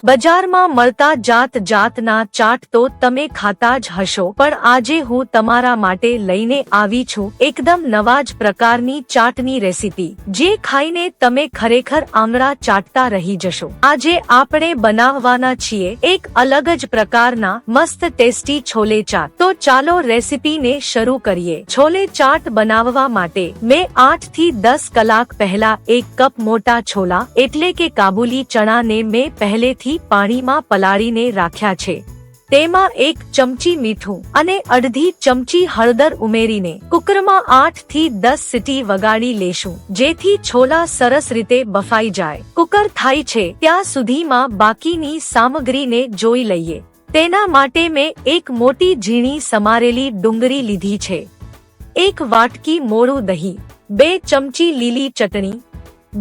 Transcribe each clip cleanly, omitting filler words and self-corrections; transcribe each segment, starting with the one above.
બજારમાં મળતા જાત જાતના ચાટ તો તમે ખાતા જ હશો, પણ આજે હું તમારા માટે લઈને આવી છું એકદમ નવા જ પ્રકારની ચાટની રેસીપી, જે ખાઈને તમે ખરેખર આંગળા ચાટતા રહી જશો। આજે આપણે બનાવવાના છીએ એક અલગ જ પ્રકારના મસ્ત ટેસ્ટી છોલે ચાટ। તો ચાલો રેસીપીને શરૂ કરીએ। છોલે ચાટ બનાવવા માટે મેં 8 થી 10 કલાક પહેલા 1 કપ મોટા છોલા એટલે કે કાબુલી ચણાને મેં પહેલેથી પાણીમાં પલાળીને રાખ્યા છે। તેમાં 1 ચમચી મીઠું અને અડધી ચમચી હળદર ઉમેરીને કુકરમાં 8 થી 10 સીટી વગાડી લેશું, જેથી છોલા સરસ રીતે બફાઈ જાય। કુકર થાય છે ત્યાં સુધીમાં બાકીની સામગ્રીને જોઈ લઈએ। તેના માટે મેં એક મોટી ઝીણી સમારેલી ડુંગળી લીધી છે, 1 વાટકી મોળું દહીં, 2 ચમચી લીલી ચટણી,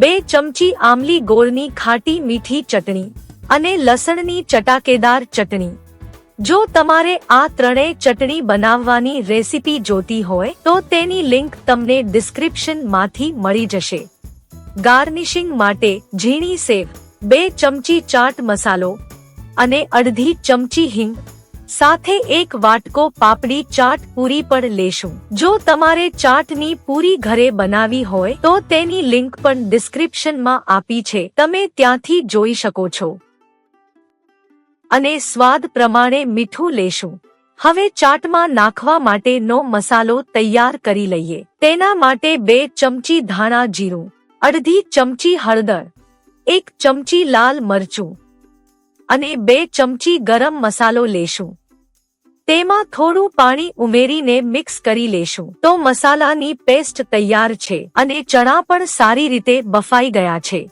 2 ચમચી આમલી ગોળની ખાટી મીઠી ચટણી અને લસણની ચટાકેદાર ચટણી। જો તમારે આ ત્રણેય ચટણી બનાવવાની રેસીપી જોતી હોય તો તેની લિંક તમને ડિસ્ક્રિપ્શન માંથી મળી જશે। ગાર્નિશિંગ માટે ઝીણી સેવ, 2 ચમચી ચાટ મસાલો અને અડધી ચમચી હિંગ સાથે 1 વાટકો પાપડી ચાટ પૂરી પણ લેશું। જો તમારે ચાટની પૂરી ઘરે બનાવી હોય તો તેની લિંક પણ ડિસ્ક્રિપ્શનમાં આપી છે, તમે ત્યાંથી જોઈ શકો છો। અને સ્વાદ પ્રમાણે મીઠું લેશું। હવે ચાટમાં નાખવા માટેનો મસાલો તૈયાર કરી લઈએ। તેના માટે 2 ચમચી ધાણા જીરું, અડધી ચમચી હળદર, 1 ચમચી લાલ મરચું અને 2 ચમચી ગરમ મસાલો લેશું। તેમાં થોડું પાણી ઉમેરીને મિક્સ કરી લેશું તો મસાલાની પેસ્ટ તૈયાર છે અને ચણા પણ સારી રીતે બફાઈ ગયા છે।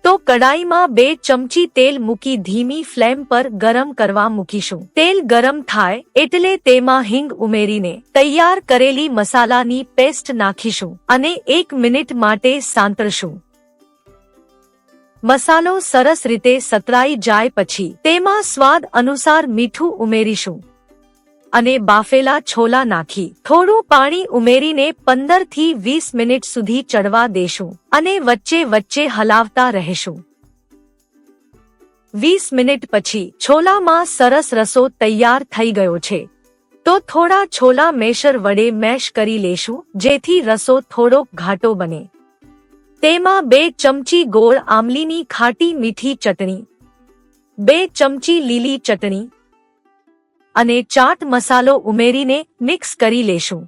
તો કડાઈમાં 2 ચમચી તેલ મૂકી ધીમી ફ્લેમ પર ગરમ કરવા મૂકીશું। તેલ ગરમ થાય એટલે તેમાં હિંગ ઉમેરીને તૈયાર કરેલી મસાલાની પેસ્ટ નાખીશું અને 1 મિનિટ માટે સાંતળશું। મસાલો સરસ રીતે સતરાઈ જાય પછી તેમાં સ્વાદ અનુસાર મીઠું ઉમેરીશું અને બાફેલા છોલા નાખી થોડું પાણી ઉમેરીને 15 થી 20 મિનિટ સુધી ચડવા દેશું અને વચ્ચે વચ્ચે હલાવતા રહેશું। 20 મિનિટ પછી છોલામાં સરસ રસો તૈયાર થઈ ગયો છે, તો થોડા છોલા મેશર વડે મેશ કરી લેશું જેથી રસો થોડો ઘાટો બને। તેમાં 2 ચમચી ગોળ આમલીની ખાટી મીઠી ચટણી, 2 ચમચી લીલી ચટણી અને ચાટ મસાલો ઉમેરીને મિક્સ કરી લેશું।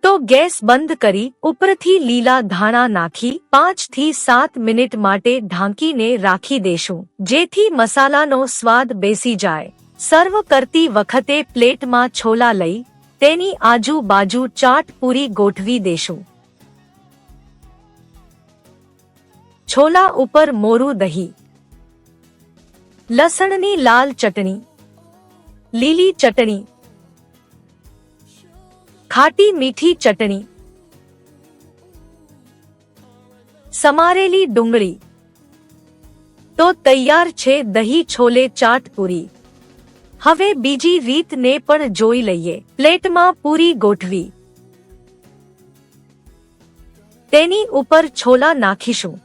તો ગેસ બંધ કરી ઉપરથી લીલા ધાણા નાખી 5 થી 7 મિનિટ માટે ઢાંકીને રાખી દેશું, જેથી મસાલાનો સ્વાદ બેસી જાય। સર્વ કરતી વખતે પ્લેટમાં છોલા લઈ તેની આજુબાજુ ચાટ પૂરી ગોઠવી દેશું। છોલા ઉપર મોરું દહીં, લસણની લાલ ચટણી, લીલી ચટણી, ખાટી મીઠી ચટણી, સમારેલી ડુંગળી। તો તૈયાર છે દહીં છોલે ચાટ પૂરી। હવે બીજી રીતને પણ જોઈ લઈએ। પ્લેટમાં પૂરી ગોઠવી તેની ઉપર છોલા નાખીશું।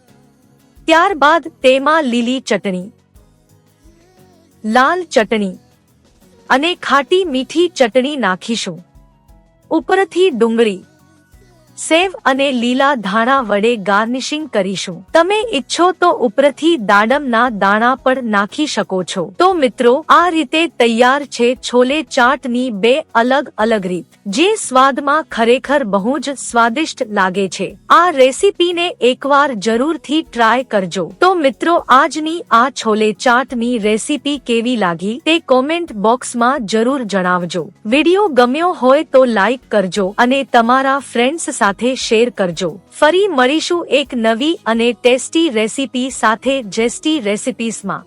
ત્યારબાદ તેમાં લીલી ચટણી, લાલ ચટણી અને ખાટી મીઠી ચટણી નાખીશું। ઉપરથી ડુંગળી, સેવ અને લીલા ધાણા વડે ગાર્નિશિંગ કરીશું। તમે ઈચ્છો તો ઉપરથી દાડમના દાણા પણ નાખી શકો છો। તો મિત્રો, આ રીતે તૈયાર છે છોલે ચાટની 2 અલગ અલગ રીત, જે સ્વાદમાં ખરેખર બહુ જ સ્વાદિષ્ટ લાગે છે। આ રેસીપીને એકવાર જરૂરથી ટ્રાય કરજો। તો મિત્રો, આજની આ છોલે ચાટની રેસીપી કેવી લાગી તે કોમેન્ટ બોક્સમાં જરૂર જણાવજો। વિડીયો ગમ્યો હોય તો લાઈક કરજો અને તમારા ફ્રેન્ડ્સ સાથે શેર કરજો। ફરી મળીશું એક નવી અને ટેસ્ટી રેસીપી સાથે જેસ્ટી રેસિપીસમાં।